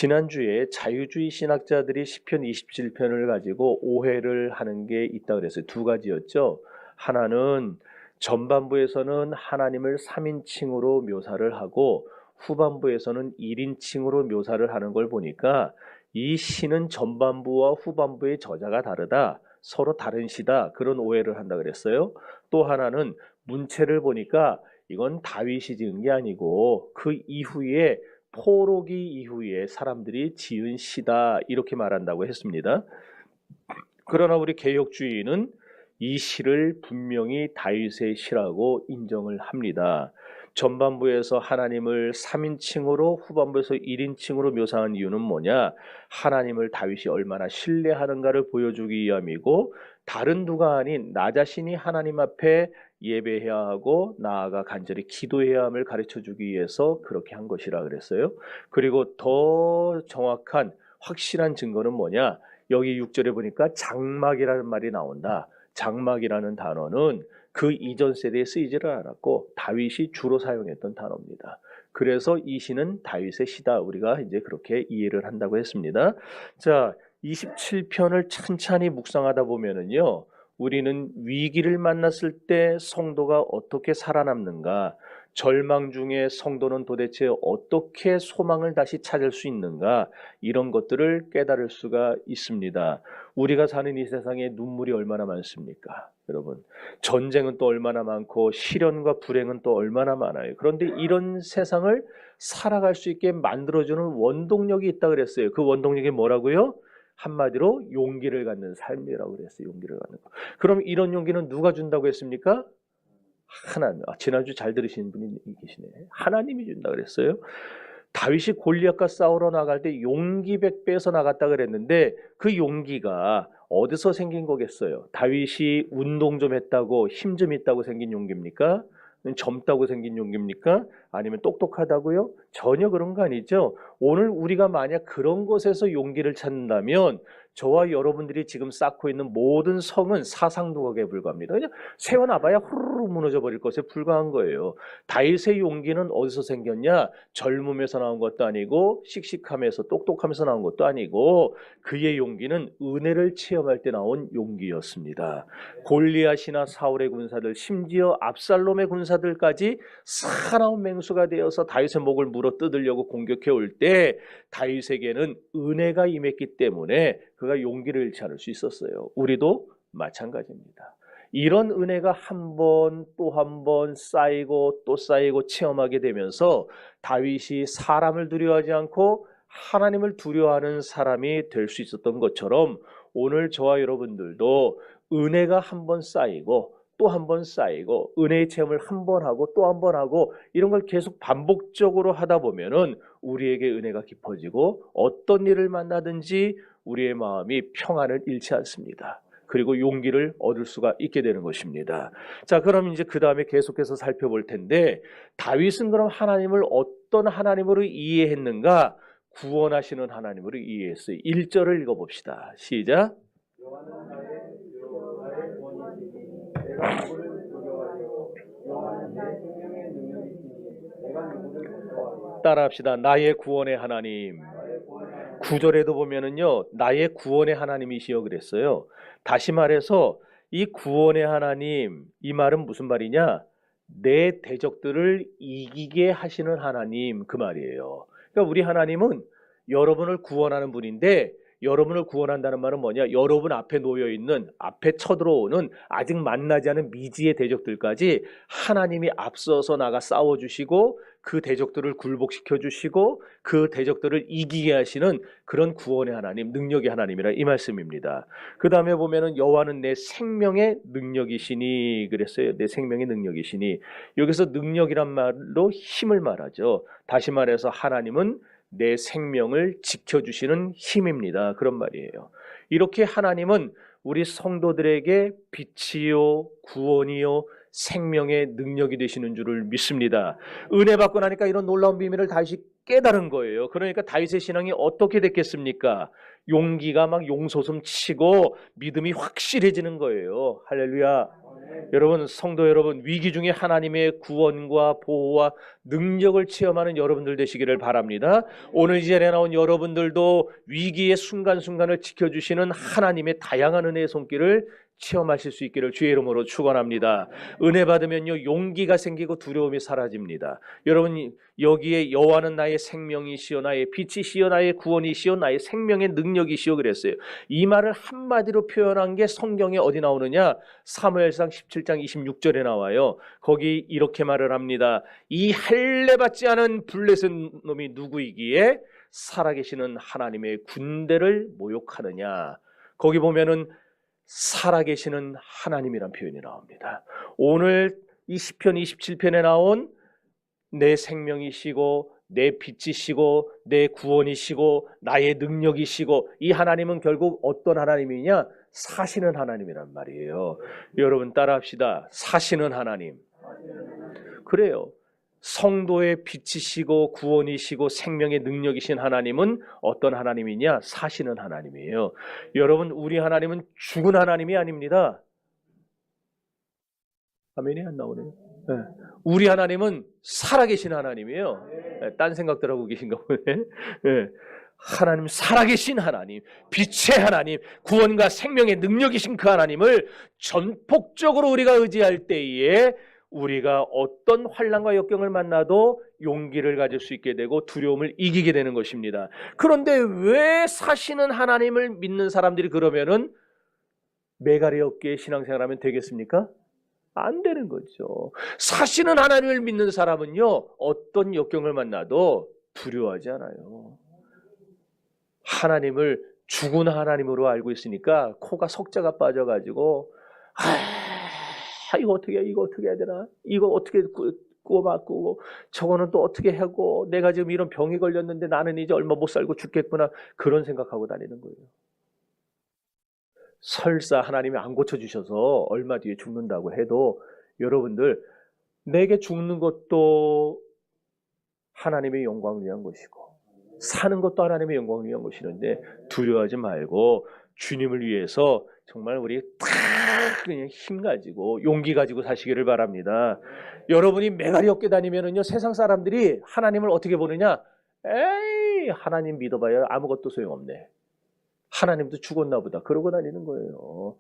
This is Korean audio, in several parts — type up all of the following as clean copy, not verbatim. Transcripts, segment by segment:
지난주에 자유주의 신학자들이 시편 27편을 가지고 오해를 하는 게 있다 그랬어요. 두 가지였죠. 하나는 전반부에서는 하나님을 3인칭으로 묘사를 하고 후반부에서는 1인칭으로 묘사를 하는 걸 보니까 이 시는 전반부와 후반부의 저자가 다르다. 서로 다른 시다. 그런 오해를 한다 그랬어요. 또 하나는 문체를 보니까 이건 다윗이 지은 게 아니고 그 이후에 포로기 이후에 사람들이 지은 시다 이렇게 말한다고 했습니다. 그러나 우리 개혁주의는 이 시를 분명히 다윗의 시라고 인정을 합니다. 전반부에서 하나님을 3인칭으로 후반부에서 1인칭으로 묘사한 이유는 뭐냐? 하나님을 다윗이 얼마나 신뢰하는가를 보여주기 위함이고 다른 누가 아닌 나 자신이 하나님 앞에 예배해야 하고 나아가 간절히 기도해야 함을 가르쳐주기 위해서 그렇게 한 것이라 그랬어요. 그리고 더 정확한 확실한 증거는 뭐냐? 여기 6절에 보니까 장막이라는 말이 나온다. 장막이라는 단어는 그 이전 세대에 쓰이지를 않았고 다윗이 주로 사용했던 단어입니다. 그래서 이 시는 다윗의 시다. 우리가 이제 그렇게 이해를 한다고 했습니다. 자, 27편을 찬찬히 묵상하다 보면은요. 우리는 위기를 만났을 때 성도가 어떻게 살아남는가, 절망 중에 성도는 도대체 어떻게 소망을 다시 찾을 수 있는가, 이런 것들을 깨달을 수가 있습니다. 우리가 사는 이 세상에 눈물이 얼마나 많습니까? 여러분, 전쟁은 또 얼마나 많고 시련과 불행은 또 얼마나 많아요. 그런데 이런 세상을 살아갈 수 있게 만들어주는 원동력이 있다 그랬어요. 그 원동력이 뭐라고요? 한마디로 용기를 갖는 삶이라고 그랬어요. 용기를 갖는 거. 그럼 이런 용기는 누가 준다고 했습니까? 하나님. 지난주 잘 들으신 분이 계시네. 하나님이 준다 그랬어요. 다윗이 골리앗과 싸우러 나갈 때 용기 100배에서 나갔다 그랬는데 그 용기가 어디서 생긴 거겠어요? 다윗이 운동 좀 했다고 힘 좀 있다고 생긴 용기입니까? 젊다고 생긴 용기입니까? 아니면 똑똑하다고요? 전혀 그런 거 아니죠. 오늘 우리가 만약 그런 것에서 용기를 찾는다면 저와 여러분들이 지금 쌓고 있는 모든 성은 사상도각에 불과합니다. 그냥 세워놔봐야 후루룩 무너져 버릴 것에 불과한 거예요. 다윗의 용기는 어디서 생겼냐? 젊음에서 나온 것도 아니고 씩씩함에서 똑똑함에서 나온 것도 아니고 그의 용기는 은혜를 체험할 때 나온 용기였습니다. 골리앗이나 사울의 군사들, 심지어 압살롬의 군사들까지 사나운 맹수가 되어서 다윗의 목을 물어 뜯으려고 공격해 올 때 다윗에게는 은혜가 임했기 때문에 그가 용기를 잃지 않을 수 있었어요. 우리도 마찬가지입니다. 이런 은혜가 한 번 또 한 번 쌓이고 또 쌓이고 체험하게 되면서 다윗이 사람을 두려워하지 않고 하나님을 두려워하는 사람이 될 수 있었던 것처럼 오늘 저와 여러분들도 은혜가 한 번 쌓이고 또 한 번 쌓이고 은혜의 체험을 한 번 하고 또 한 번 하고 이런 걸 계속 반복적으로 하다 보면은 우리에게 은혜가 깊어지고 어떤 일을 만나든지 우리의 마음이 평안을 잃지 않습니다. 그리고 용기를 얻을 수가 있게 되는 것입니다. 자, 그럼 이제 그 다음에 계속해서 살펴볼 텐데 다윗은 그럼 하나님을 어떤 하나님으로 이해했는가? 구원하시는 하나님으로 이해했어요. 1절을 읽어봅시다. 시작. 따라합시다. 나의 구원의 하나님. 9절에도 보면은요, 나의 구원의 하나님이시여 그랬어요. 다시 말해서 이 구원의 하나님, 이 말은 무슨 말이냐? 내 대적들을 이기게 하시는 하나님, 그 말이에요. 그러니까 우리 하나님은 여러분을 구원하는 분인데 여러분을 구원한다는 말은 뭐냐? 여러분 앞에 놓여있는, 앞에 쳐들어오는 아직 만나지 않은 미지의 대적들까지 하나님이 앞서서 나가 싸워주시고 그 대적들을 굴복시켜주시고 그 대적들을 이기게 하시는 그런 구원의 하나님, 능력의 하나님이라 이 말씀입니다. 그 다음에 보면은 여호와는 내 생명의 능력이시니 그랬어요. 내 생명의 능력이시니. 여기서 능력이란 말로 힘을 말하죠. 다시 말해서 하나님은 내 생명을 지켜주시는 힘입니다. 그런 말이에요. 이렇게 하나님은 우리 성도들에게 빛이요 구원이요 생명의 능력이 되시는 줄을 믿습니다. 은혜 받고 나니까 이런 놀라운 비밀을 다시 깨달은 거예요. 그러니까 다윗의 신앙이 어떻게 됐겠습니까? 용기가 막 용솟음 치고 믿음이 확실해지는 거예요. 할렐루야. 여러분, 성도 여러분, 위기 중에 하나님의 구원과 보호와 능력을 체험하는 여러분들 되시기를 바랍니다. 오늘 이 자리에 나온 여러분들도 위기의 순간순간을 지켜주시는 하나님의 다양한 은혜의 손길을 체험하실 수 있기를 주의 이름으로 축원합니다. 은혜 받으면요, 용기가 생기고 두려움이 사라집니다. 여러분, 여기에 여호와는 나의 생명이시요 나의 빛이시요 나의 구원이시요 나의 생명의 능력이시요 그랬어요. 이 말을 한마디로 표현한 게 성경에 어디 나오느냐? 사무엘상 17장 26절에 나와요. 거기 이렇게 말을 합니다. 이 할례 받지 않은 블레셋 놈이 누구이기에 살아계시는 하나님의 군대를 모욕하느냐. 거기 보면은 살아계시는 하나님이란 표현이 나옵니다. 오늘 이 시편 27편에 나온 내 생명이시고 내 빛이시고 내 구원이시고 나의 능력이시고 이 하나님은 결국 어떤 하나님이냐? 사시는 하나님이란 말이에요. 여러분 따라합시다. 사시는 하나님. 그래요. 성도의 빛이시고 구원이시고 생명의 능력이신 하나님은 어떤 하나님이냐? 사시는 하나님이에요. 여러분, 우리 하나님은 죽은 하나님이 아닙니다. 아멘이 안 나오네요. 네. 우리 하나님은 살아계신 하나님이에요. 네, 딴 생각들 하고 계신가 보네. 네. 하나님, 살아계신 하나님, 빛의 하나님, 구원과 생명의 능력이신 그 하나님을 전폭적으로 우리가 의지할 때에 우리가 어떤 환난과 역경을 만나도 용기를 가질 수 있게 되고 두려움을 이기게 되는 것입니다. 그런데 왜 사시는 하나님을 믿는 사람들이 그러면은 메가리 없게 신앙생활하면 되겠습니까? 안 되는 거죠. 사시는 하나님을 믿는 사람은요, 어떤 역경을 만나도 두려워하지 않아요. 하나님을 죽은 하나님으로 알고 있으니까 코가 석자가 빠져가지고 이거 어떻게 해야 되나? 이거 어떻게 구워 바꾸고 저거는 또 어떻게 하고 내가 지금 이런 병이 걸렸는데 나는 이제 얼마 못 살고 죽겠구나, 그런 생각하고 다니는 거예요. 설사 하나님이 안 고쳐주셔서 얼마 뒤에 죽는다고 해도 여러분들, 내게 죽는 것도 하나님의 영광을 위한 것이고 사는 것도 하나님의 영광을 위한 것이는데 두려워하지 말고 주님을 위해서 정말 우리 탁 그냥 힘 가지고 용기 가지고 사시기를 바랍니다. 여러분이 메가리 없게 다니면은요, 세상 사람들이 하나님을 어떻게 보느냐? 에이, 하나님 믿어봐야 아무것도 소용없네. 하나님도 죽었나 보다, 그러고 다니는 거예요.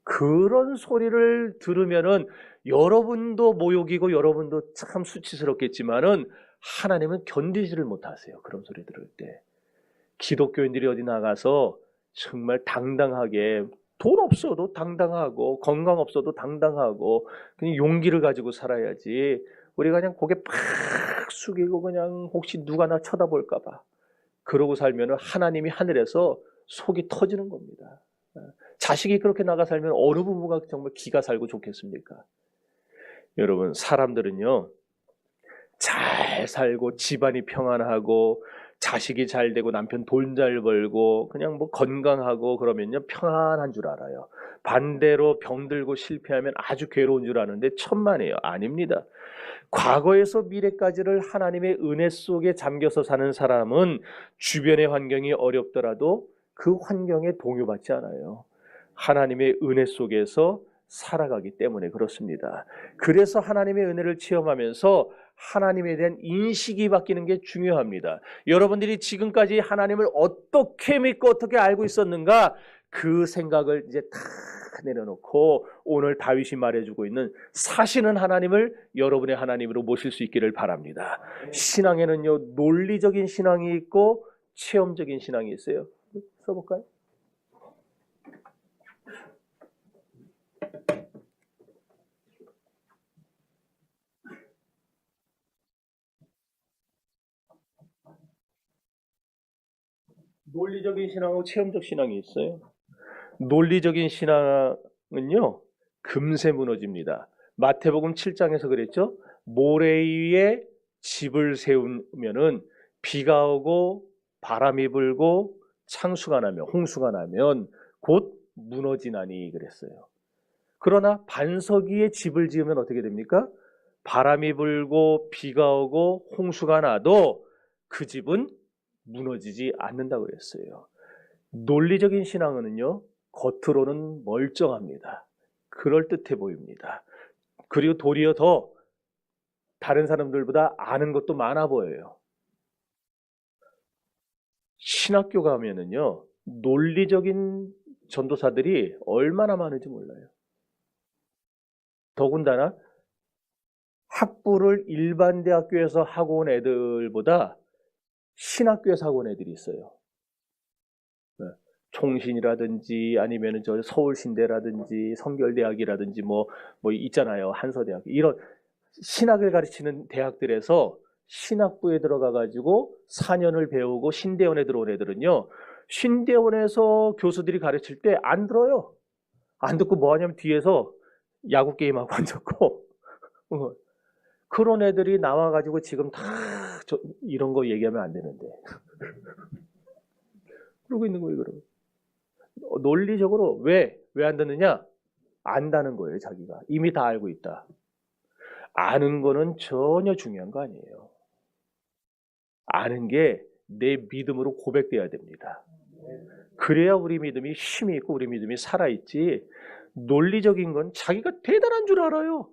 그런 소리를 들으면은 여러분도 모욕이고 여러분도 참 수치스럽겠지만은 하나님은 견디지를 못하세요. 그런 소리 들을 때. 기독교인들이 어디 나가서 정말 당당하게, 돈 없어도 당당하고 건강 없어도 당당하고 그냥 용기를 가지고 살아야지, 우리가 그냥 고개 팍 숙이고 그냥 혹시 누가 나 쳐다볼까 봐 그러고 살면 하나님이 하늘에서 속이 터지는 겁니다. 자식이 그렇게 나가 살면 어느 부부가 정말 기가 살고 좋겠습니까? 여러분, 사람들은요, 잘 살고 집안이 평안하고 자식이 잘 되고 남편 돈 잘 벌고 그냥 뭐 건강하고 그러면요, 평안한 줄 알아요. 반대로 병들고 실패하면 아주 괴로운 줄 아는데 천만에요. 아닙니다. 과거에서 미래까지를 하나님의 은혜 속에 잠겨서 사는 사람은 주변의 환경이 어렵더라도 그 환경에 동요받지 않아요. 하나님의 은혜 속에서 살아가기 때문에 그렇습니다. 그래서 하나님의 은혜를 체험하면서 하나님에 대한 인식이 바뀌는 게 중요합니다. 여러분들이 지금까지 하나님을 어떻게 믿고 어떻게 알고 있었는가, 그 생각을 이제 다 내려놓고 오늘 다윗이 말해주고 있는 사시는 하나님을 여러분의 하나님으로 모실 수 있기를 바랍니다. 신앙에는요, 논리적인 신앙이 있고 체험적인 신앙이 있어요. 써볼까요? 논리적인 신앙하고 체험적 신앙이 있어요. 논리적인 신앙은요, 금세 무너집니다. 마태복음 7장에서 그랬죠. 모래 위에 집을 세우면은 비가 오고 바람이 불고 창수가 나면, 홍수가 나면 곧 무너지나니 그랬어요. 그러나 반석 위에 집을 지으면 어떻게 됩니까? 바람이 불고 비가 오고 홍수가 나도 그 집은 무너지지 않는다고 그랬어요. 논리적인 신앙은요, 겉으로는 멀쩡합니다. 그럴듯해 보입니다. 그리고 도리어 더 다른 사람들보다 아는 것도 많아 보여요. 신학교 가면은요, 논리적인 전도사들이 얼마나 많은지 몰라요. 더군다나 학부를 일반 대학교에서 하고 온 애들보다 신학교에서 하고 온 애들이 있어요. 네. 총신이라든지 아니면 저 서울신대라든지 성결대학이라든지 뭐 있잖아요. 한서대학. 이런 신학을 가르치는 대학들에서 신학부에 들어가 가지고 4년을 배우고 신대원에 들어온 애들은요. 신대원에서 교수들이 가르칠 때 안 들어요. 안 듣고 뭐 하냐면 뒤에서 야구 게임하고 앉았고 그런 애들이 나와 가지고 지금 다 이런 거 얘기하면 안 되는데 그러고 있는 거예요. 그러면 논리적으로 왜 안 듣느냐? 안다는 거예요. 자기가 이미 다 알고 있다. 아는 거는 전혀 중요한 거 아니에요. 아는 게 내 믿음으로 고백돼야 됩니다. 그래야 우리 믿음이 힘이 있고 우리 믿음이 살아있지. 논리적인 건 자기가 대단한 줄 알아요.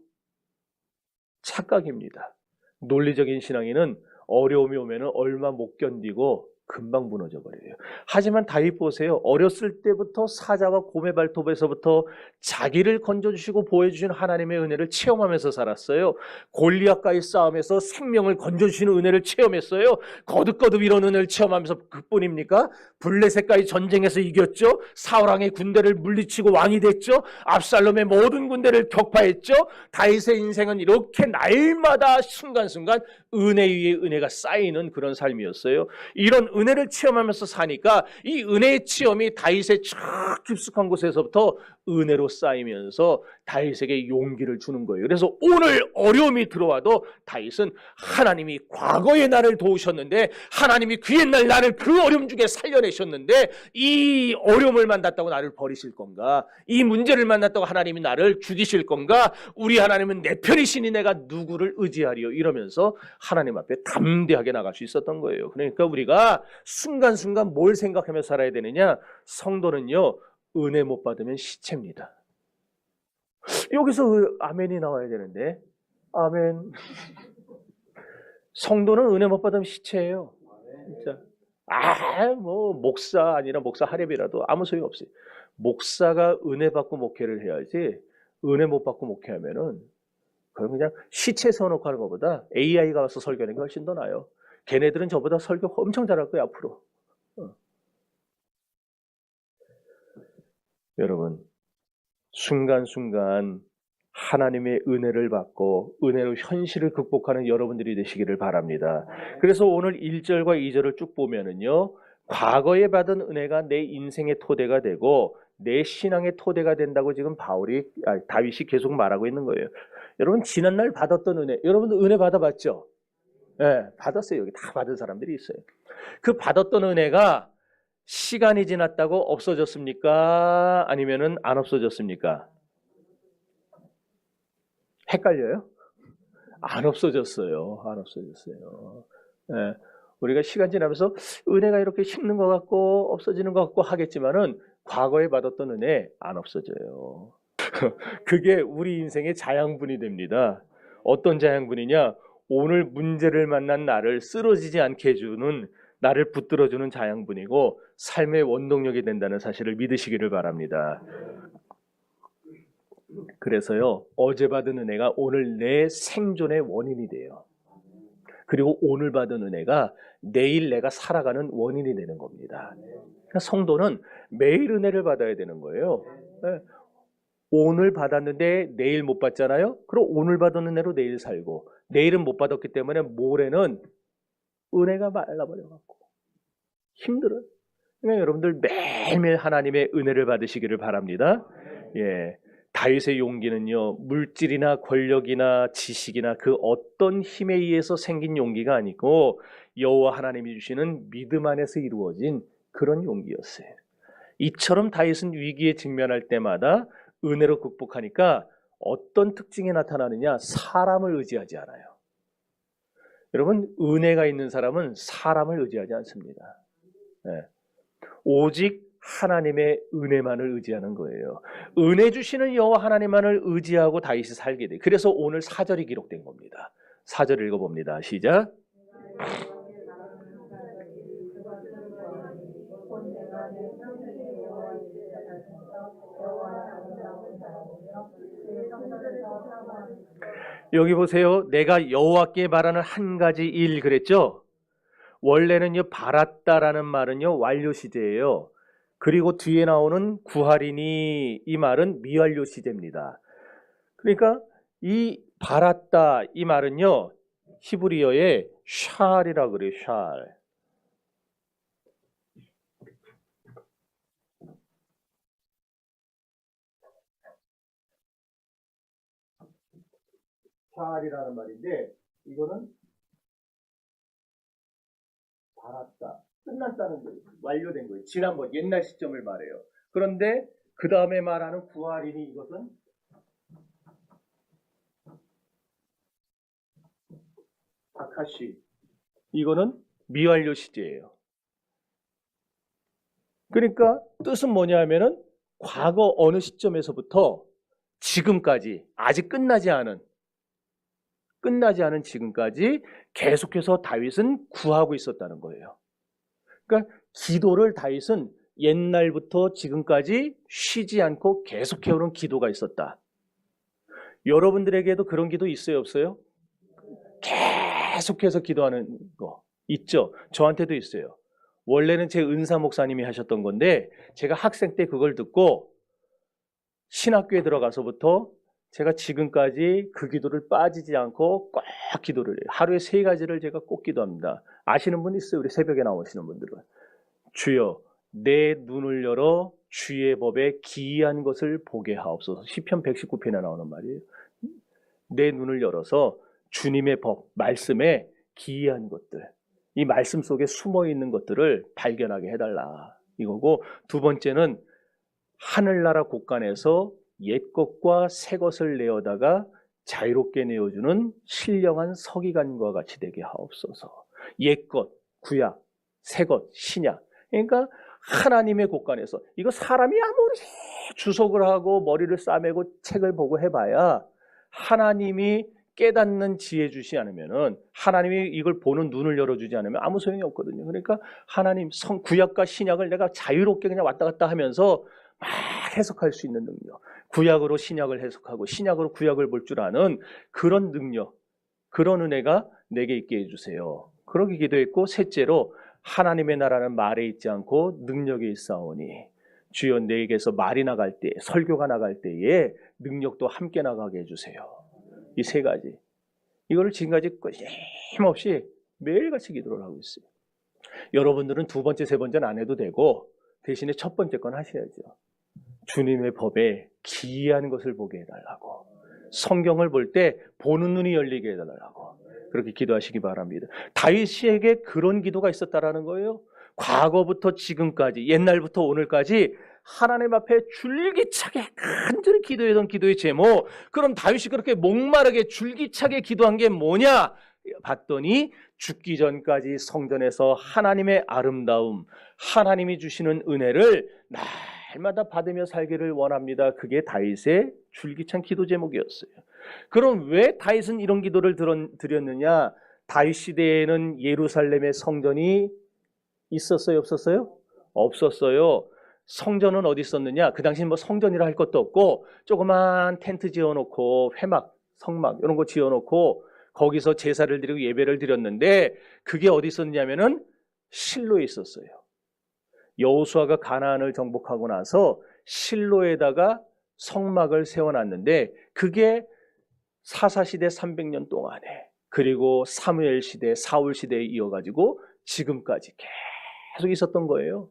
착각입니다. 논리적인 신앙인은 어려움이 오면 얼마 못 견디고 금방 무너져 버려요. 하지만 다윗 보세요. 어렸을 때부터 사자와 곰의 발톱에서부터 자기를 건져주시고 보호해주신 하나님의 은혜를 체험하면서 살았어요. 골리앗과의 싸움에서 생명을 건져주시는 은혜를 체험했어요. 거듭거듭 이런 은혜를 체험하면서 그뿐입니까? 블레셋과의 전쟁에서 이겼죠. 사울왕의 군대를 물리치고 왕이 됐죠. 압살롬의 모든 군대를 격파했죠. 다윗의 인생은 이렇게 날마다 순간순간 은혜 위에 은혜가 쌓이는 그런 삶이었어요. 이런 은혜를 체험하면서 사니까 이 은혜의 체험이 다윗의 저 깊숙한 곳에서부터 은혜로 쌓이면서 다윗에게 용기를 주는 거예요. 그래서 오늘 어려움이 들어와도 다윗은 하나님이 과거에 나를 도우셨는데 하나님이 그 옛날 나를 그 어려움 중에 살려내셨는데 이 어려움을 만났다고 나를 버리실 건가? 이 문제를 만났다고 하나님이 나를 죽이실 건가? 우리 하나님은 내 편이시니 내가 누구를 의지하리요? 이러면서 하나님 앞에 담대하게 나갈 수 있었던 거예요. 그러니까 우리가 순간순간 뭘 생각하며 살아야 되느냐? 성도는요, 은혜 못 받으면 시체입니다. 여기서 아멘이 나와야 되는데, 아멘. 성도는 은혜 못 받으면 시체예요. 진짜. 목사 아니라 목사 하렙이라도 아무 소용 없어요. 목사가 은혜 받고 목회를 해야지, 은혜 못 받고 목회하면은, 그럼 그냥 시체 세워놓고 하는 것보다 AI가 와서 설교하는 게 훨씬 더 나아요. 걔네들은 저보다 설교 엄청 잘할 거예요, 앞으로. 여러분, 순간순간 하나님의 은혜를 받고 은혜로 현실을 극복하는 여러분들이 되시기를 바랍니다. 그래서 오늘 1절과 2절을 쭉 보면은요, 과거에 받은 은혜가 내 인생의 토대가 되고 내 신앙의 토대가 된다고 지금 다윗이 계속 말하고 있는 거예요. 여러분, 지난날 받았던 은혜, 여러분도 은혜 받아봤죠? 네, 받았어요. 여기 다 받은 사람들이 있어요. 그 받았던 은혜가 시간이 지났다고 없어졌습니까? 아니면은 안 없어졌습니까? 헷갈려요? 안 없어졌어요. 안 없어졌어요. 네, 우리가 시간 지나면서 은혜가 이렇게 식는 것 같고 없어지는 것 같고 하겠지만은 과거에 받았던 은혜 안 없어져요. 그게 우리 인생의 자양분이 됩니다. 어떤 자양분이냐? 오늘 문제를 만난 나를 쓰러지지 않게 해주는, 나를 붙들어주는 자양분이고 삶의 원동력이 된다는 사실을 믿으시기를 바랍니다. 그래서요, 어제 받은 은혜가 오늘 내 생존의 원인이 돼요. 그리고 오늘 받은 은혜가 내일 내가 살아가는 원인이 되는 겁니다. 그러니까 성도는 매일 은혜를 받아야 되는 거예요. 오늘 받았는데 내일 못 받잖아요. 그럼 오늘 받은 은혜로 내일 살고, 내일은 못 받았기 때문에 모레는 은혜가 말라버려갖고 힘들어요. 그러니까 여러분들 매일매일 하나님의 은혜를 받으시기를 바랍니다. 예, 다윗의 용기는요, 물질이나 권력이나 지식이나 그 어떤 힘에 의해서 생긴 용기가 아니고 여호와 하나님이 주시는 믿음 안에서 이루어진 그런 용기였어요. 이처럼 다윗은 위기에 직면할 때마다 은혜로 극복하니까 어떤 특징이 나타나느냐? 사람을 의지하지 않아요. 여러분, 은혜가 있는 사람은 사람을 의지하지 않습니다. 네. 오직 하나님의 은혜만을 의지하는 거예요. 은혜 주시는 여호와 하나님만을 의지하고 다윗이 살게 돼. 그래서 오늘 4절이 기록된 겁니다. 4절 읽어봅니다. 시작. 여기 보세요. 내가 여호와께 말하는 한 가지 일 그랬죠? 원래는요, 바랐다라는 말은요, 완료 시제예요. 그리고 뒤에 나오는 구하리니 이 말은 미완료 시제입니다. 그러니까 이 바랐다 이 말은요, 히브리어에 샬이라고 그래요. 샬. 샬이라는 말인데 이거는 바랐다. 끝났다는 거예요. 완료된 거예요. 지난번 옛날 시점을 말해요. 그런데 그 다음에 말하는 구하리니 이것은 아카시. 이거는 미완료 시제예요. 그러니까 뜻은 뭐냐 하면은 과거 어느 시점에서부터 지금까지 아직 끝나지 않은 지금까지 계속해서 다윗은 구하고 있었다는 거예요. 그러니까 기도를 다윗은 옛날부터 지금까지 쉬지 않고 계속해오는 기도가 있었다. 여러분들에게도 그런 기도 있어요, 없어요? 계속해서 기도하는 거 있죠? 저한테도 있어요. 원래는 제 은사 목사님이 하셨던 건데 제가 학생 때 그걸 듣고 신학교에 들어가서부터 제가 지금까지 그 기도를 빠지지 않고 꼭 기도를 해요. 하루에 3가지를 제가 꼭 기도합니다. 아시는 분 있어요? 우리 새벽에 나오시는 분들은. 주여 내 눈을 열어 주의 법에 기이한 것을 보게 하옵소서. 시편 119편에 나오는 말이에요. 내 눈을 열어서 주님의 법, 말씀에 기이한 것들, 이 말씀 속에 숨어있는 것들을 발견하게 해달라 이거고, 두 번째는 하늘나라 곳간에서 옛것과 새것을 내어다가 자유롭게 내어주는 신령한 서기관과 같이 되게 하옵소서. 옛것, 구약, 새것, 신약. 그러니까 하나님의 곳간에서, 이거 사람이 아무리 주석을 하고 머리를 싸매고 책을 보고 해봐야 하나님이 깨닫는 지혜 주시 않으면은, 하나님이 이걸 보는 눈을 열어주지 않으면 아무 소용이 없거든요. 그러니까 하나님 구약과 신약을 내가 자유롭게 그냥 왔다 갔다 하면서 막 해석할 수 있는 능력, 구약으로 신약을 해석하고 신약으로 구약을 볼 줄 아는 그런 능력, 그런 은혜가 내게 있게 해주세요. 그러기 기도했고, 셋째로 하나님의 나라는 말에 있지 않고 능력에 있사오니 주여 내게서 말이 나갈 때, 설교가 나갈 때에 능력도 함께 나가게 해주세요. 이 3가지, 이거를 지금까지 힘없이 매일같이 기도를 하고 있어요. 여러분들은 2번째, 3번째는 안 해도 되고 대신에 첫 번째 건 하셔야죠. 주님의 법에 기이한 것을 보게 해달라고, 성경을 볼 때 보는 눈이 열리게 해달라고, 그렇게 기도하시기 바랍니다. 다윗에게 그런 기도가 있었다라는 거예요. 과거부터 지금까지, 옛날부터 오늘까지 하나님 앞에 줄기차게 간절히 기도했던 기도의 제목. 그럼 다윗이 그렇게 목마르게 줄기차게 기도한 게 뭐냐 봤더니, 죽기 전까지 성전에서 하나님의 아름다움, 하나님이 주시는 은혜를 날마다 받으며 살기를 원합니다. 그게 다윗의 줄기찬 기도 제목이었어요. 그럼 왜 다윗은 이런 기도를 드렸느냐? 다윗 시대에는 예루살렘의 성전이 있었어요, 없었어요? 없었어요. 성전은 어디 있었느냐? 그 당시는 뭐 성전이라 할 것도 없고 조그만 텐트 지어놓고 회막, 성막 이런 거 지어놓고 거기서 제사를 드리고 예배를 드렸는데, 그게 어디 있었냐면은 실로에 있었어요. 여호수아가 가나안을 정복하고 나서 실로에다가 성막을 세워놨는데, 그게 사사시대 300년 동안에, 그리고 사무엘 시대, 사울 시대에 이어가지고 지금까지 계속 있었던 거예요.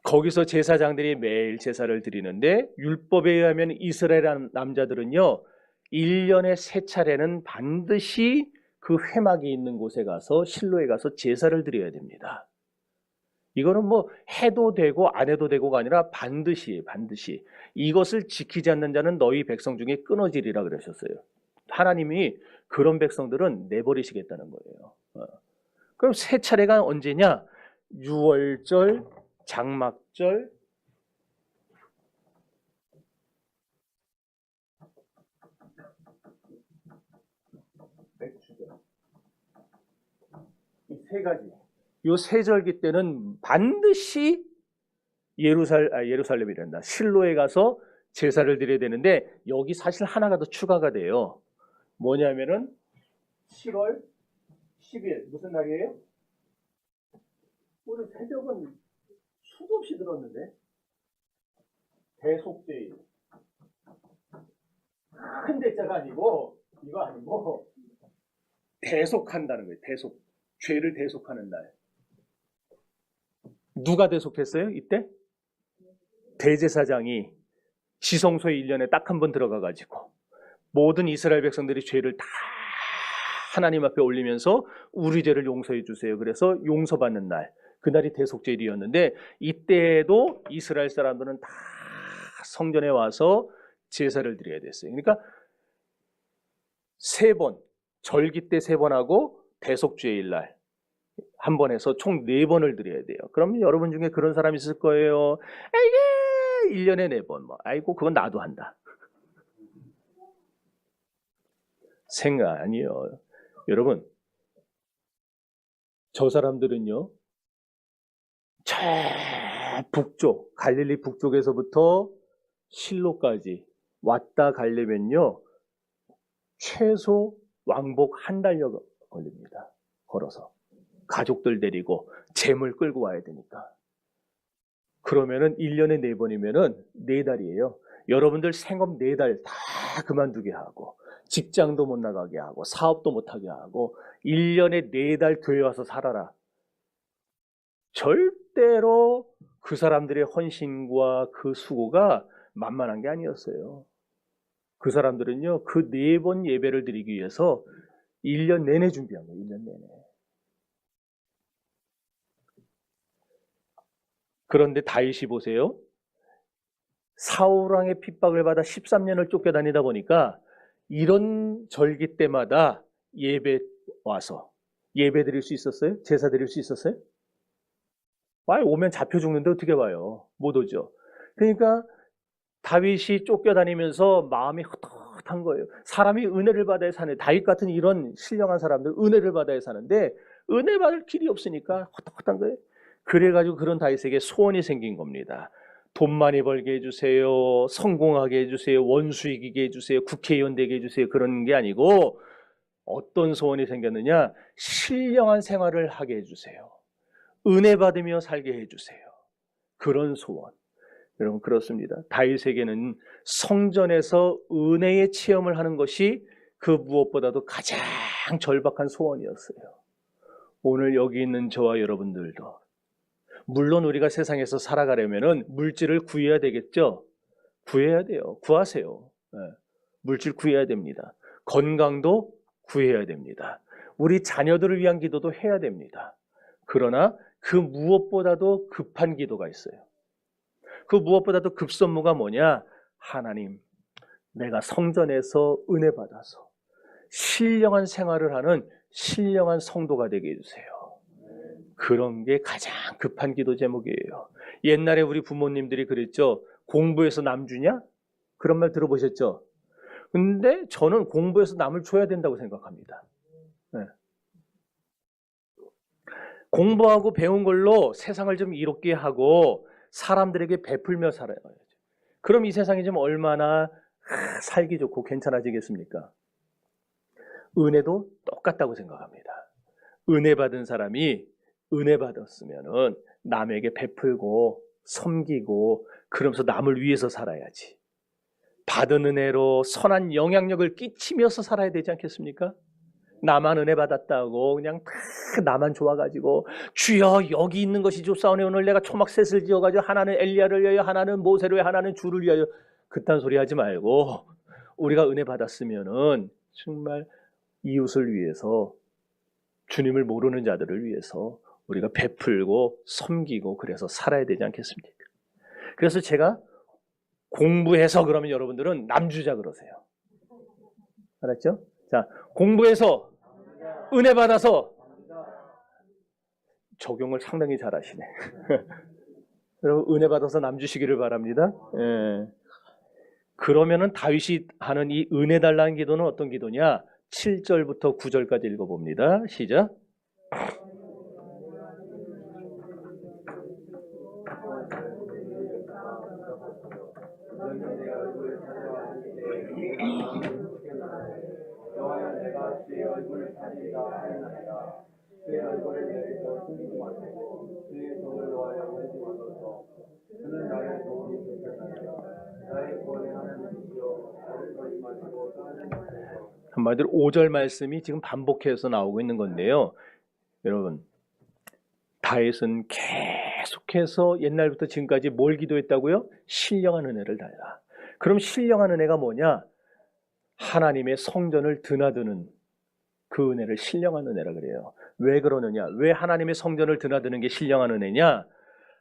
거기서 제사장들이 매일 제사를 드리는데, 율법에 의하면 이스라엘 남자들은요 1년에 3차례는 반드시 그 회막이 있는 곳에 가서, 실로에 가서 제사를 드려야 됩니다. 이거는 뭐 해도 되고 안 해도 되고가 아니라 반드시 이것을 지키지 않는 자는 너희 백성 중에 끊어지리라 그러셨어요. 하나님이 그런 백성들은 내버리시겠다는 거예요. 그럼 3차례가 언제냐? 유월절, 장막절, 맥주절. 이 세 가지. 요 세 절기 때는 반드시 예루살렘이란다. 실로에 가서 제사를 드려야 되는데 여기 사실 하나가 더 추가가 돼요. 뭐냐면은 7월 10일 무슨 날이에요? 오늘 새벽은 수도 없이 들었는데 대속죄일. 큰 대자가 아니고 이거 아니고 대속한다는 거예요. 대속. 죄를 대속하는 날. 누가 대속했어요? 이때? 대제사장이 지성소에 1년에 딱 한 번 들어가가지고 모든 이스라엘 백성들이 죄를 다 하나님 앞에 올리면서 우리 죄를 용서해 주세요. 그래서 용서받는 날. 그날이 대속죄일이었는데 이때에도 이스라엘 사람들은 다 성전에 와서 제사를 드려야 됐어요. 그러니까 세 번, 절기 때 세 번 하고 대속죄일 날 한 번 해서 총 4번을 드려야 돼요. 그러면 여러분 중에 그런 사람이 있을 거예요. 에이, 1년에 4번. 뭐. 아이고, 그건 나도 한다. 생각 아니에요. 여러분, 저 사람들은요, 저 북쪽, 갈릴리 북쪽에서부터 실로까지 왔다 가려면요, 최소 왕복 한 달여 걸립니다. 걸어서. 가족들 데리고 재물 끌고 와야 되니까. 그러면은 1년에 4번이면은 4달이에요. 여러분들 생업 4달 다 그만두게 하고, 직장도 못 나가게 하고, 사업도 못 하게 하고, 1년에 4달 교회 와서 살아라. 절대로 그 사람들의 헌신과 그 수고가 만만한 게 아니었어요. 그 사람들은요, 그 4번 예배를 드리기 위해서 1년 내내 준비한 거예요. 1년 내내. 그런데 다윗이 보세요. 사울왕의 핍박을 받아 13년을 쫓겨다니다 보니까 이런 절기 때마다 예배 와서 예배 드릴 수 있었어요? 제사 드릴 수 있었어요? 와, 오면 잡혀 죽는데 어떻게 와요? 못 오죠. 그러니까 다윗이 쫓겨다니면서 마음이 헛헛한 거예요. 사람이 은혜를 받아야 사는, 다윗 같은 이런 신령한 사람들 은혜를 받아야 사는데 은혜 받을 길이 없으니까 헛헛한 거예요. 그래가지고 그런 다윗에게 소원이 생긴 겁니다. 돈 많이 벌게 해주세요. 성공하게 해주세요. 원수 이기게 해주세요. 국회의원 되게 해주세요. 그런 게 아니고 어떤 소원이 생겼느냐? 신령한 생활을 하게 해주세요. 은혜 받으며 살게 해주세요. 그런 소원. 여러분 그렇습니다. 다윗에게는 성전에서 은혜의 체험을 하는 것이 그 무엇보다도 가장 절박한 소원이었어요. 오늘 여기 있는 저와 여러분들도 물론 우리가 세상에서 살아가려면 물질을 구해야 되겠죠. 구해야 돼요. 구하세요. 네. 물질 구해야 됩니다. 건강도 구해야 됩니다. 우리 자녀들을 위한 기도도 해야 됩니다. 그러나 그 무엇보다도 급한 기도가 있어요. 그 무엇보다도 급선무가 뭐냐? 하나님, 내가 성전에서 은혜 받아서 신령한 생활을 하는 신령한 성도가 되게 해주세요. 그런 게 가장 급한 기도 제목이에요. 옛날에 우리 부모님들이 그랬죠. 공부해서 남 주냐? 그런 말 들어보셨죠? 근데 저는 공부해서 남을 줘야 된다고 생각합니다. 네. 공부하고 배운 걸로 세상을 좀 이롭게 하고 사람들에게 베풀며 살아야죠. 그럼 이 세상이 좀 얼마나 살기 좋고 괜찮아지겠습니까? 은혜도 똑같다고 생각합니다. 은혜 받은 사람이 은혜 받았으면은 남에게 베풀고 섬기고 그러면서 남을 위해서 살아야지. 받은 은혜로 선한 영향력을 끼치면서 살아야 되지 않겠습니까? 나만 은혜 받았다고 그냥 다 나만 좋아가지고 주여 여기 있는 것이 좁사오니 오늘 내가 초막셋을 지어가지고 하나는 엘리야를 위하여 하나는 모세를 위하여 하나는 주를 위하여 그딴 소리 하지 말고 우리가 은혜 받았으면은 정말 이웃을 위해서 주님을 모르는 자들을 위해서 우리가 베풀고 섬기고 그래서 살아야 되지 않겠습니까? 그래서 제가 공부해서 그러면 여러분들은 남주자 그러세요. 알았죠? 자, 공부해서 은혜 받아서 적용을 상당히 잘하시네. 여러분 은혜 받아서 남 주시기를 바랍니다. 예. 그러면은 다윗이 하는 이 은혜 달라는 기도는 어떤 기도냐? 7절부터 9절까지 읽어봅니다. 시작. 한마디로 5절 말씀이 지금 반복해서 나오고 있는 건데요. 여러분, 다윗은 계속해서 옛날부터 지금까지 뭘 기도했다고요? 신령한 은혜를 달라. 그럼 신령한 은혜가 뭐냐? 하나님의 성전을 드나드는 그 은혜를 신령한 은혜라 그래요. 왜 그러느냐? 왜 하나님의 성전을 드나드는 게 신령한 은혜냐?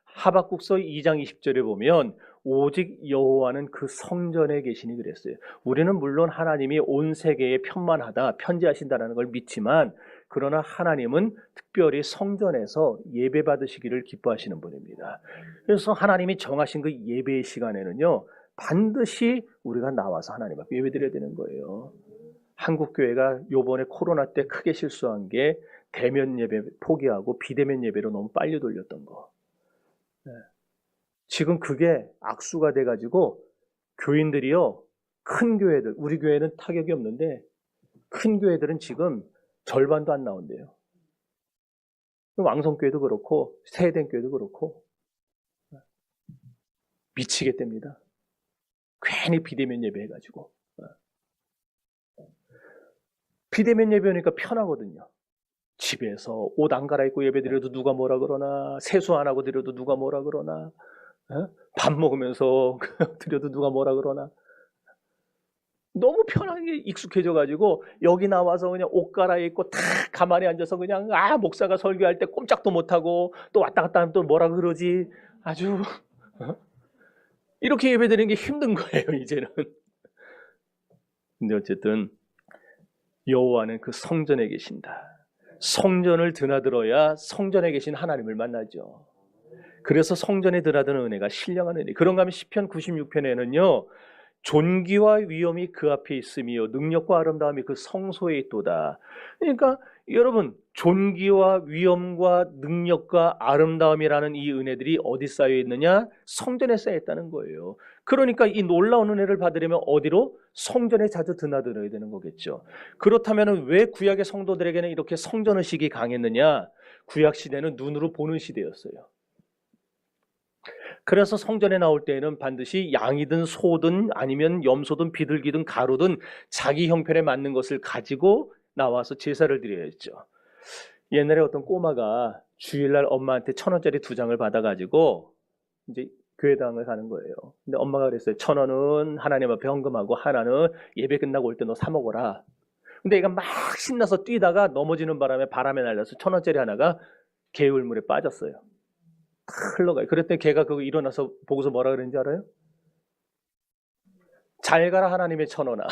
하박국서 2장 20절에 보면 오직 여호와는 그 성전에 계시니 그랬어요. 우리는 물론 하나님이 온 세계에 편만하다, 편지하신다는 걸 믿지만 그러나 하나님은 특별히 성전에서 예배 받으시기를 기뻐하시는 분입니다. 그래서 하나님이 정하신 그 예배의 시간에는요, 반드시 우리가 나와서 하나님 앞에 예배 드려야 되는 거예요. 한국교회가 요번에 코로나 때 크게 실수한 게 대면 예배 포기하고 비대면 예배로 너무 빨리 돌렸던 거. 네. 지금 그게 악수가 돼가지고 교인들이요, 큰 교회들, 우리 교회는 타격이 없는데 큰 교회들은 지금 절반도 안 나온대요. 왕성교회도 그렇고 세대된 교회도 그렇고 미치겠답니다. 괜히 비대면 예배 해가지고. 비대면 예배하니까 편하거든요. 집에서 옷 안 갈아입고 예배 드려도 누가 뭐라 그러나, 세수 안 하고 드려도 누가 뭐라 그러나, 밥 먹으면서 드려도 누가 뭐라 그러나, 너무 편하게 익숙해져가지고 여기 나와서 그냥 옷 갈아입고 탁 가만히 앉아서 그냥 목사가 설교할 때 꼼짝도 못하고 또 왔다 갔다 하면 또 뭐라 그러지, 아주 이렇게 예배 드리는 게 힘든 거예요 이제는. 근데 어쨌든 여호와는 그 성전에 계신다. 성전을 드나들어야 성전에 계신 하나님을 만나죠. 그래서 성전에 드나드는 은혜가 신령한 은혜. 그런가 하면 시편 96편에는요, 존귀와 위엄이 그 앞에 있으며 능력과 아름다움이 그 성소에 있도다. 그러니까 여러분, 존귀와 위엄과 능력과 아름다움이라는 이 은혜들이 어디 쌓여 있느냐? 성전에 쌓여 있다는 거예요. 그러니까 이 놀라운 은혜를 받으려면 어디로? 성전에 자주 드나들어야 되는 거겠죠. 그렇다면 왜 구약의 성도들에게는 이렇게 성전의식이 강했느냐? 구약 시대는 눈으로 보는 시대였어요. 그래서 성전에 나올 때에는 반드시 양이든 소든 아니면 염소든 비둘기든 가루든 자기 형편에 맞는 것을 가지고 나와서 제사를 드려야 했죠. 옛날에 어떤 꼬마가 주일날 엄마한테 1,000원짜리 2장을 받아가지고 이제 교회당을 가는 거예요. 근데 엄마가 그랬어요. 1,000원은 하나님 앞에 헌금하고 하나는 예배 끝나고 올 때 너 사 먹어라. 근데 얘가 막 신나서 뛰다가 넘어지는 바람에 날려서 1,000원짜리 하나가 개울물에 빠졌어요. 흘러가요. 그랬더니 걔가 그거 일어나서 보고서 뭐라 그랬는지 알아요? 잘 가라 하나님의 1,000원아.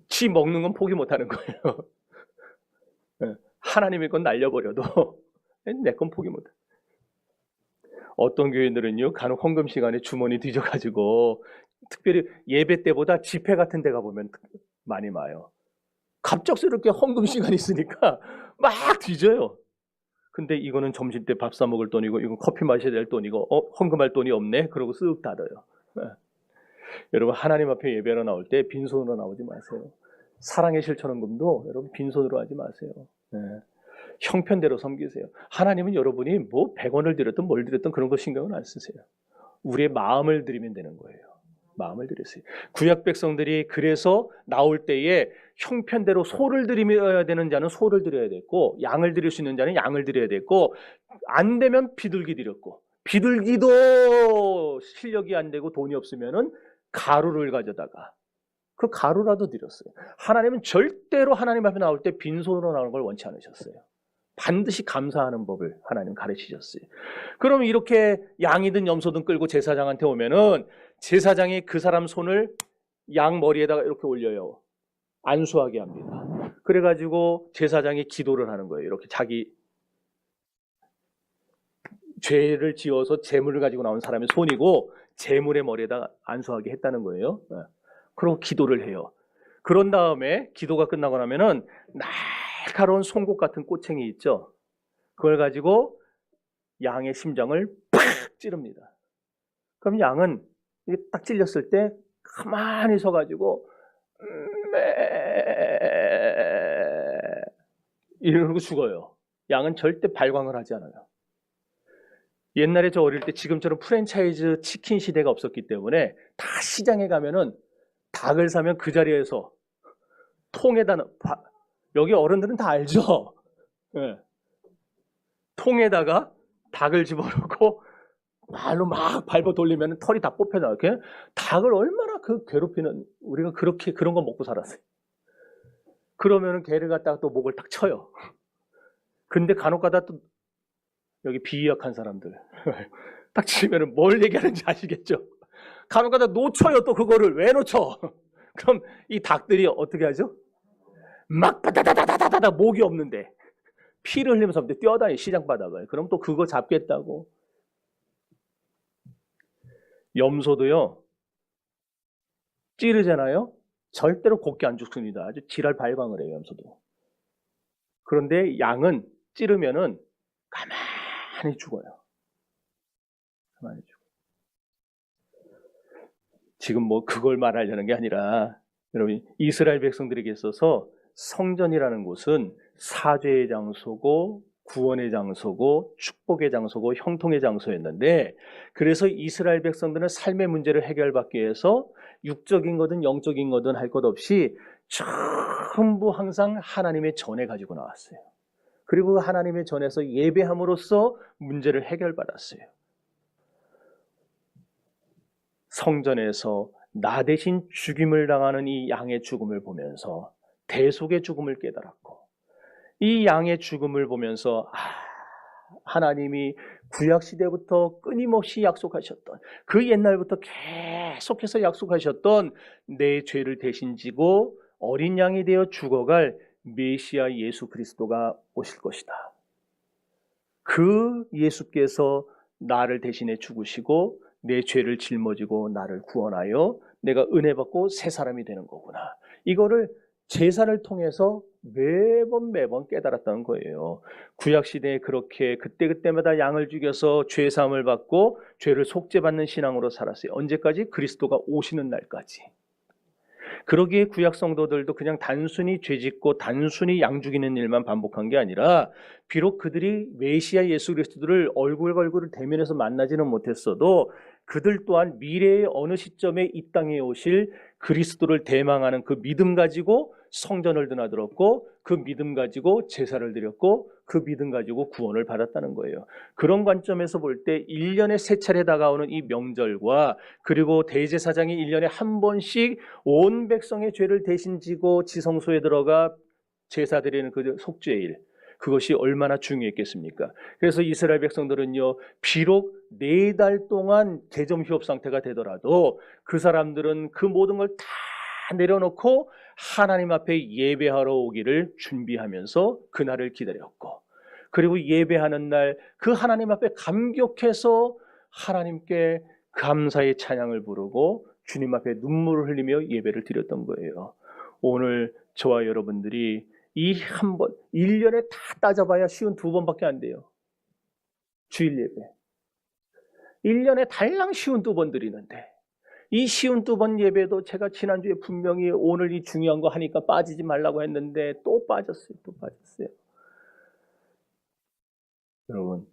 지 먹는 건 포기 못하는 거예요. 하나님의 건 날려버려도 내 건 포기 못해. 어떤 교인들은요, 간혹 헌금 시간에 주머니 뒤져가지고 특별히 예배 때보다 집회 같은 데 가보면 많이 마요. 갑작스럽게 헌금 시간이 있으니까 막 뒤져요. 근데 이거는 점심 때 밥 사 먹을 돈이고 이건 커피 마셔야 될 돈이고 헌금할 돈이 없네? 그러고 쓱 닫아요. 여러분, 하나님 앞에 예배로 나올 때 빈손으로 나오지 마세요. 사랑의 실천헌금도 여러분 빈손으로 하지 마세요. 형편대로 섬기세요. 하나님은 여러분이 뭐 100원을 드렸든 뭘 드렸든 그런 거 신경은 안 쓰세요. 우리의 마음을 드리면 되는 거예요. 마음을 드렸어요. 구약 백성들이 그래서 나올 때에 형편대로 소를 드려야 되는 자는 소를 드려야 됐고, 양을 드릴 수 있는 자는 양을 드려야 됐고, 안 되면 비둘기 드렸고, 비둘기도 실력이 안 되고 돈이 없으면은 가루를 가져다가 그 가루라도 드렸어요. 하나님은 절대로 하나님 앞에 나올 때 빈손으로 나오는 걸 원치 않으셨어요. 반드시 감사하는 법을 하나님 가르치셨어요. 그럼 이렇게 양이든 염소든 끌고 제사장한테 오면은 제사장이 그 사람 손을 양 머리에다가 이렇게 올려요. 안수하게 합니다. 그래가지고 제사장이 기도를 하는 거예요. 이렇게 자기 죄를 지어서 재물을 가지고 나온 사람의 손이고 재물의 머리에다 안수하게 했다는 거예요. 그리고 기도를 해요. 그런 다음에 기도가 끝나고 나면은 날카로운 송곳 같은 꼬챙이 있죠. 그걸 가지고 양의 심장을 팍 찌릅니다. 그럼 양은 딱 찔렸을 때 가만히 서가지고 이러고 죽어요. 양은 절대 발광을 하지 않아요. 옛날에 저 어릴 때 지금처럼 프랜차이즈 치킨 시대가 없었기 때문에 다 시장에 가면은 닭을 사면 그 자리에서 통에다 여기 어른들은 다 알죠. 네. 통에다가 닭을 집어넣고 발로 막 밟아 돌리면 털이 다 뽑혀나와요. 닭을 얼마나 괴롭히는, 우리가 그렇게 그런 거 먹고 살았어요. 그러면은 개를 갖다가 또 목을 딱 쳐요. 근데 간혹 가다 또 여기 비약한 사람들 딱 치면은 뭘 얘기하는지 아시겠죠? 간혹 가다 놓쳐요. 또 그거를 왜 놓쳐? 그럼 이 닭들이 어떻게 하죠? 막 바다다다다다다 목이 없는데 피를 흘리면서 뛰어다니 시장 바닥을. 그럼 또 그거 잡겠다고. 염소도요, 찌르잖아요. 절대로 곱게 안 죽습니다. 아주 지랄 발광을 해요, 염소도. 그런데 양은 찌르면은 가만히 죽어요. 가만히 죽어요. 지금 뭐 그걸 말하려는 게 아니라, 여러분, 이스라엘 백성들에게 있어서 성전이라는 곳은 사죄의 장소고 구원의 장소고 축복의 장소고 형통의 장소였는데, 그래서 이스라엘 백성들은 삶의 문제를 해결받기 위해서 육적인 거든 영적인 거든 할 것 없이 전부 항상 하나님의 전에 가지고 나왔어요. 그리고 하나님의 전에서 예배함으로써 문제를 해결받았어요. 성전에서 나 대신 죽임을 당하는 이 양의 죽음을 보면서 대속의 죽음을 깨달았고, 이 양의 죽음을 보면서 하나님이 구약시대부터 끊임없이 약속하셨던, 그 옛날부터 계속해서 약속하셨던 내 죄를 대신 지고 어린 양이 되어 죽어갈 메시아 예수 그리스도가 오실 것이다. 그 예수께서 나를 대신해 죽으시고 내 죄를 짊어지고 나를 구원하여 내가 은혜 받고 새 사람이 되는 거구나. 이거를 제사를 통해서 매번 깨달았다는 거예요. 구약시대에 그렇게 그때마다 양을 죽여서 죄 사함을 받고 죄를 속죄받는 신앙으로 살았어요. 언제까지? 그리스도가 오시는 날까지. 그러기에 구약 성도들도 그냥 단순히 죄짓고 단순히 양 죽이는 일만 반복한 게 아니라, 비록 그들이 메시아 예수 그리스도를 얼굴을 대면해서 만나지는 못했어도 그들 또한 미래의 어느 시점에 이 땅에 오실 그리스도를 대망하는 그 믿음 가지고 성전을 드나들었고, 그 믿음 가지고 제사를 드렸고, 그 믿음 가지고 구원을 받았다는 거예요. 그런 관점에서 볼 때 1년에 3차례 다가오는 이 명절과, 그리고 대제사장이 1년에 한 번씩 온 백성의 죄를 대신 지고 지성소에 들어가 제사 드리는 그 속죄일, 그것이 얼마나 중요했겠습니까? 그래서 이스라엘 백성들은요, 비록 4달 동안 개점 휴업 상태가 되더라도 그 사람들은 그 모든 걸 다 내려놓고 하나님 앞에 예배하러 오기를 준비하면서 그날을 기다렸고, 그리고 예배하는 날 그 하나님 앞에 감격해서 하나님께 감사의 찬양을 부르고 주님 앞에 눈물을 흘리며 예배를 드렸던 거예요. 오늘 저와 여러분들이 이 한 번, 1년에 다 따져봐야 쉬운 2번밖에 안 돼요. 주일 예배. 1년에 달랑 쉬운 2번 드리는데, 이 쉬운 2번 예배도 제가 지난주에 분명히 오늘 이 중요한 거 하니까 빠지지 말라고 했는데 또 빠졌어요. 여러분,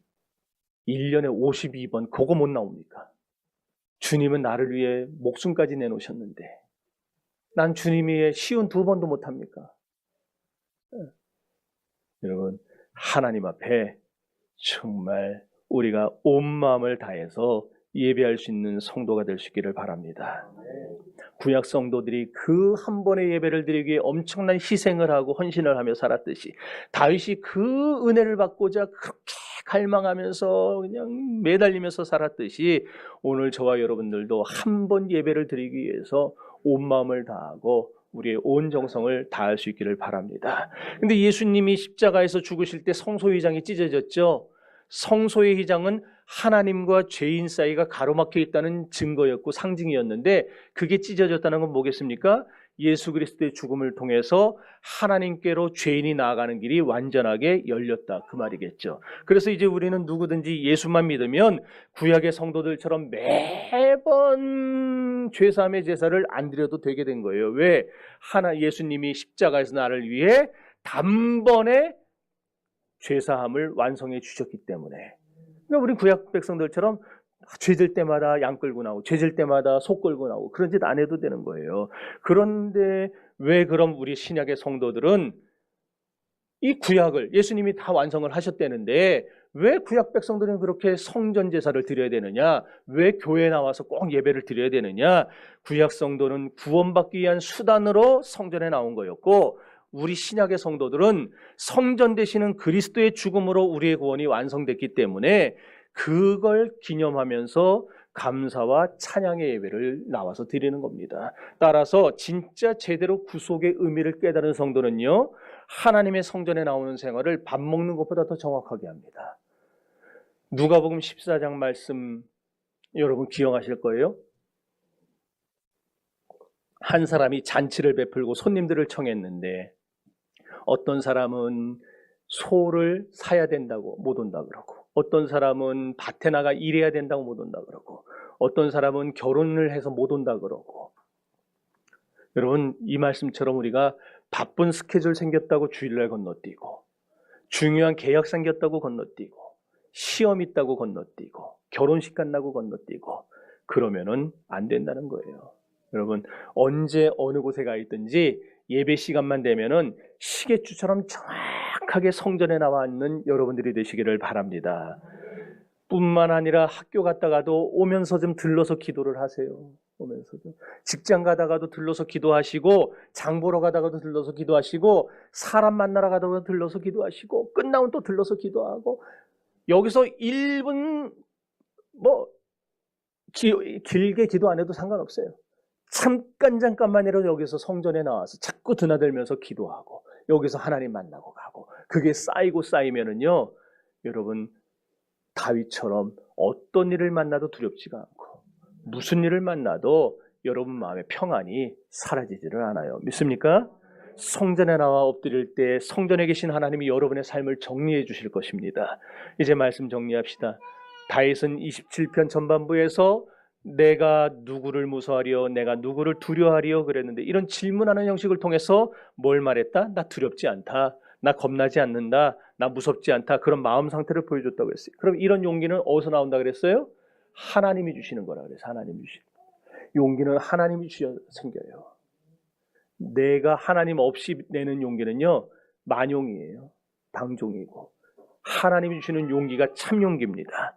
1년에 52번 그거 못 나옵니까? 주님은 나를 위해 목숨까지 내놓으셨는데 난 주님 위해 쉬운 2번도 못합니까? 여러분, 하나님 앞에 정말 우리가 온 마음을 다해서 예배할 수 있는 성도가 될 수 있기를 바랍니다. 구약 성도들이 그 한 번의 예배를 드리기 위해 엄청난 희생을 하고 헌신을 하며 살았듯이, 다윗이 그 은혜를 받고자 그렇게 갈망하면서 그냥 매달리면서 살았듯이, 오늘 저와 여러분들도 한 번 예배를 드리기 위해서 온 마음을 다하고 우리의 온 정성을 다할 수 있기를 바랍니다. 근데 예수님이 십자가에서 죽으실 때 성소의 휘장이 찢어졌죠. 성소의 휘장은 하나님과 죄인 사이가 가로막혀 있다는 증거였고 상징이었는데 그게 찢어졌다는 건 뭐겠습니까? 예수 그리스도의 죽음을 통해서 하나님께로 죄인이 나아가는 길이 완전하게 열렸다 그 말이겠죠. 그래서 이제 우리는 누구든지 예수만 믿으면 구약의 성도들처럼 매번 죄사함의 제사를 안 드려도 되게 된 거예요. 왜? 예수님이 십자가에서 나를 위해 단번에 죄사함을 완성해 주셨기 때문에. 그러니까 우리 구약 백성들처럼 죄질 때마다 양 끌고 나오고 죄질 때마다 소 끌고 나오고 그런 짓 안 해도 되는 거예요. 그런데 왜 그럼 우리 신약의 성도들은 이 구약을 예수님이 다 완성을 하셨다는데 왜 구약 백성들은 그렇게 성전 제사를 드려야 되느냐? 왜 교회에 나와서 꼭 예배를 드려야 되느냐? 구약 성도는 구원받기 위한 수단으로 성전에 나온 거였고 우리 신약의 성도들은 성전 되시는 그리스도의 죽음으로 우리의 구원이 완성됐기 때문에 그걸 기념하면서 감사와 찬양의 예배를 나와서 드리는 겁니다. 따라서 진짜 제대로 구속의 의미를 깨달은 성도는요, 하나님의 성전에 나오는 생활을 밥 먹는 것보다 더 정확하게 합니다. 누가복음 14장 말씀 여러분 기억하실 거예요. 한 사람이 잔치를 베풀고 손님들을 청했는데 어떤 사람은 소를 사야 된다고 못 온다 그러고 어떤 사람은 밭에 나가 일해야 된다고 못 온다 그러고 어떤 사람은 결혼을 해서 못 온다 그러고 여러분 이 말씀처럼 우리가 바쁜 스케줄 생겼다고 주일날 건너뛰고 중요한 계약 생겼다고 건너뛰고 시험 있다고 건너뛰고 결혼식 간다고 건너뛰고 그러면은 안 된다는 거예요. 여러분 언제 어느 곳에 가 있든지 예배 시간만 되면은 시계추처럼 정확하게 성전에 나와 있는 여러분들이 되시기를 바랍니다. 뿐만 아니라 학교 갔다가도 오면서 좀 들러서 기도를 하세요. 오면서 좀 직장 가다가도 들러서 기도하시고 장 보러 가다가도 들러서 기도하시고 사람 만나러 가다가도 들러서 기도하시고 끝나면 또 들러서 기도하고 여기서 1분 길게 기도 안 해도 상관없어요. 잠깐만이라도 여기서 성전에 나와서 자꾸 드나들면서 기도하고 여기서 하나님 만나고 가고 그게 쌓이고 쌓이면은요 여러분 다윗처럼 어떤 일을 만나도 두렵지가 않고 무슨 일을 만나도 여러분 마음의 평안이 사라지지를 않아요. 믿습니까? 성전에 나와 엎드릴 때 성전에 계신 하나님이 여러분의 삶을 정리해 주실 것입니다. 이제 말씀 정리합시다. 다윗은 27편 전반부에서 내가 누구를 무서워하리요? 내가 누구를 두려워하리요? 그랬는데 이런 질문하는 형식을 통해서 뭘 말했다? 나 두렵지 않다. 나 겁나지 않는다. 나 무섭지 않다. 그런 마음 상태를 보여줬다고 했어요. 그럼 이런 용기는 어디서 나온다 그랬어요? 하나님이 주시는 거라 그래서 하나님이 주시는 거예요. 용기는 하나님이 주셔 생겨요. 내가 하나님 없이 내는 용기는요 만용이에요. 방종이고 하나님이 주시는 용기가 참 용기입니다.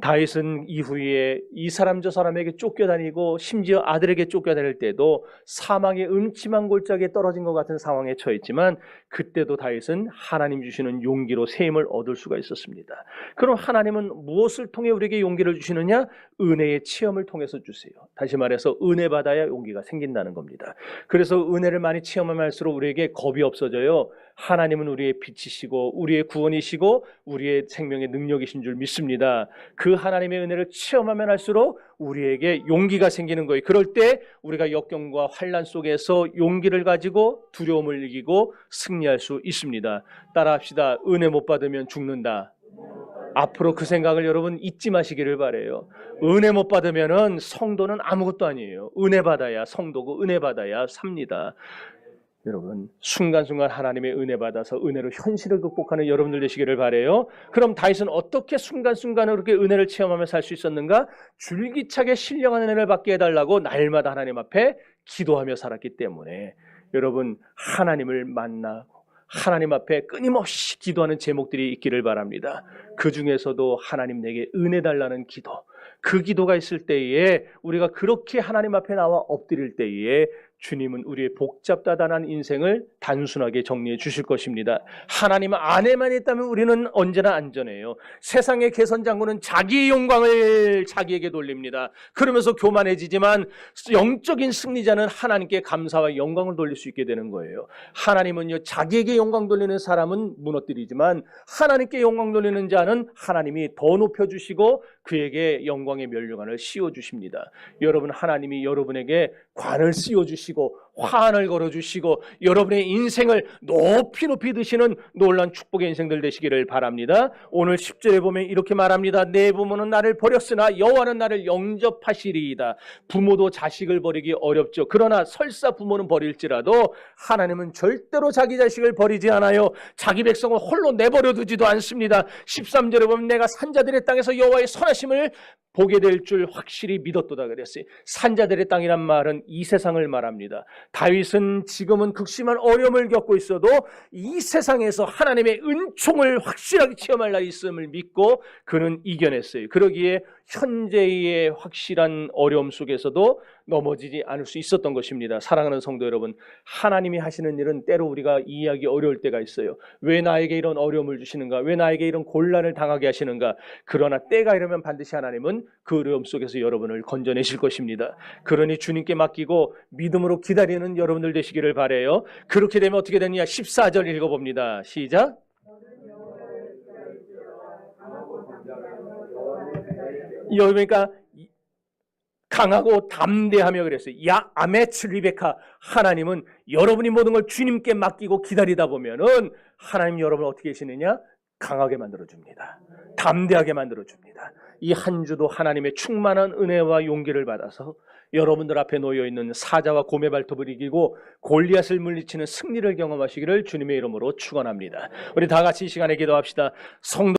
다윗은 이후에 이 사람 저 사람에게 쫓겨다니고 심지어 아들에게 쫓겨다닐 때도 사망의 음침한 골짜기에 떨어진 것 같은 상황에 처했지만 그때도 다윗은 하나님 주시는 용기로 세임을 얻을 수가 있었습니다. 그럼 하나님은 무엇을 통해 우리에게 용기를 주시느냐? 은혜의 체험을 통해서 주세요. 다시 말해서 은혜 받아야 용기가 생긴다는 겁니다. 그래서 은혜를 많이 체험하면 할수록 우리에게 겁이 없어져요. 하나님은 우리의 빛이시고 우리의 구원이시고 우리의 생명의 능력이신 줄 믿습니다. 그 하나님의 은혜를 체험하면 할수록 우리에게 용기가 생기는 거예요. 그럴 때 우리가 역경과 환난 속에서 용기를 가지고 두려움을 이기고 승리할 수 있습니다. 따라합시다. 은혜 못 받으면 죽는다. 앞으로 그 생각을 여러분 잊지 마시기를 바라요. 은혜 못 받으면은 성도는 아무것도 아니에요. 은혜 받아야 성도고 은혜 받아야 삽니다. 여러분 순간순간 하나님의 은혜 받아서 은혜로 현실을 극복하는 여러분들 되시기를 바라요. 그럼 다윗은 어떻게 순간순간으로 그렇게 은혜를 체험하며 살 수 있었는가? 줄기차게 신령한 은혜를 받게 해달라고 날마다 하나님 앞에 기도하며 살았기 때문에 여러분 하나님을 만나고 하나님 앞에 끊임없이 기도하는 제목들이 있기를 바랍니다. 그 중에서도 하나님 내게 은혜 달라는 기도, 그 기도가 있을 때에 우리가 그렇게 하나님 앞에 나와 엎드릴 때에 주님은 우리의 복잡다단한 인생을 단순하게 정리해 주실 것입니다. 하나님 안에만 있다면 우리는 언제나 안전해요. 세상의 개선장군은 자기의 영광을 자기에게 돌립니다. 그러면서 교만해지지만 영적인 승리자는 하나님께 감사와 영광을 돌릴 수 있게 되는 거예요. 하나님은요, 자기에게 영광 돌리는 사람은 무너뜨리지만 하나님께 영광 돌리는 자는 하나님이 더 높여주시고 그에게 영광의 면류관을 씌워주십니다. 여러분, 하나님이 여러분에게 관을 씌워주시고 화환을 걸어주시고 여러분의 인생을 높이 높이 드시는 놀라운 축복의 인생들 되시기를 바랍니다. 오늘 10절에 보면 이렇게 말합니다. 내 부모는 나를 버렸으나 여호와는 나를 영접하시리이다. 부모도 자식을 버리기 어렵죠. 그러나 설사 부모는 버릴지라도 하나님은 절대로 자기 자식을 버리지 않아요. 자기 백성을 홀로 내버려 두지도 않습니다. 13절에 보면 내가 산자들의 땅에서 여호와의 선하심을 보게 될 줄 확실히 믿었도다 그랬어요. 산자들의 땅이란 말은 이 세상을 말합니다. 다윗은 지금은 극심한 어려움을 겪고 있어도 이 세상에서 하나님의 은총을 확실하게 체험할 날이 있음을 믿고 그는 이겨냈어요. 그러기에 현재의 확실한 어려움 속에서도 넘어지지 않을 수 있었던 것입니다. 사랑하는 성도 여러분, 하나님이 하시는 일은 때로 우리가 이해하기 어려울 때가 있어요. 왜 나에게 이런 어려움을 주시는가? 왜 나에게 이런 곤란을 당하게 하시는가? 그러나 때가 이르면 반드시 하나님은 그 어려움 속에서 여러분을 건져내실 것입니다. 그러니 주님께 맡기고 믿음으로 기다리는 여러분들 되시기를 바라요. 그렇게 되면 어떻게 되느냐? 14절 읽어봅니다. 시작. 여기 보니까 강하고 담대하며 그랬어요. 야 아메츠 리베카, 하나님은 여러분이 모든 걸 주님께 맡기고 기다리다 보면은 하나님 여러분을 어떻게 하시느냐? 강하게 만들어줍니다. 담대하게 만들어줍니다. 이 한 주도 하나님의 충만한 은혜와 용기를 받아서 여러분들 앞에 놓여있는 사자와 곰의 발톱을 이기고 골리앗을 물리치는 승리를 경험하시기를 주님의 이름으로 축원합니다. 우리 다 같이 이 시간에 기도합시다. 성도